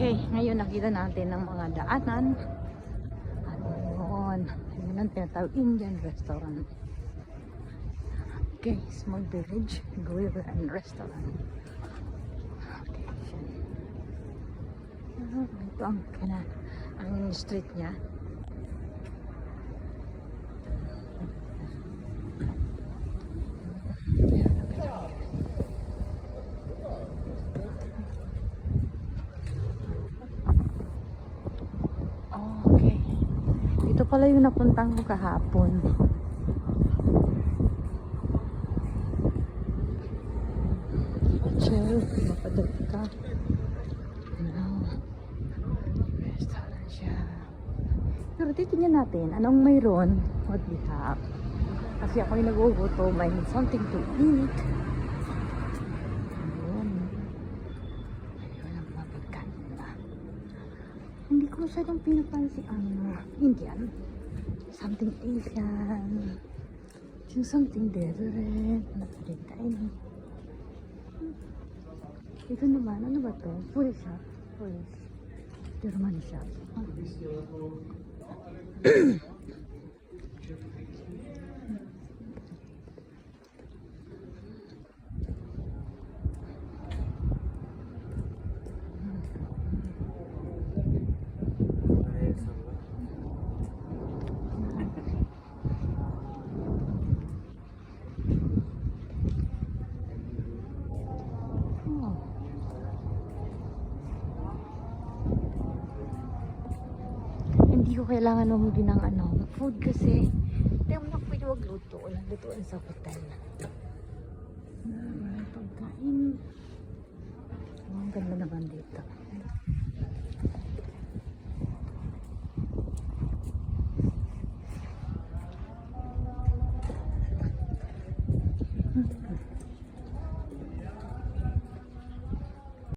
Okay, ngayon nakita natin ng mga daanan. Ano yun? Yun ang tinatawag Indian restaurant. Okay, small village, Guiver and restaurant. Okay, siya. Ito ang street niya. Okay. Ito pala yung napuntang ko kahapon. Chill, mapadali ka. Ano? Restaurant siya. Pero titingnan natin, anong mayroon? What we have. Kasi ako yung nagugutom, I need something to eat. Ayun. Ayun ang mabigat na. Hindi ko masyadong pinapansin Indian. Something Asian. Yung something different. Nakalitain. Ito naman, ano ba to? Polish shop. Polish. German shop. Hindi ko kailangan umuli ng food kasi hindi mo na pwede magluto. Walang lutuan sa hotel. Maraming pagkain. Ang ganda naman dito.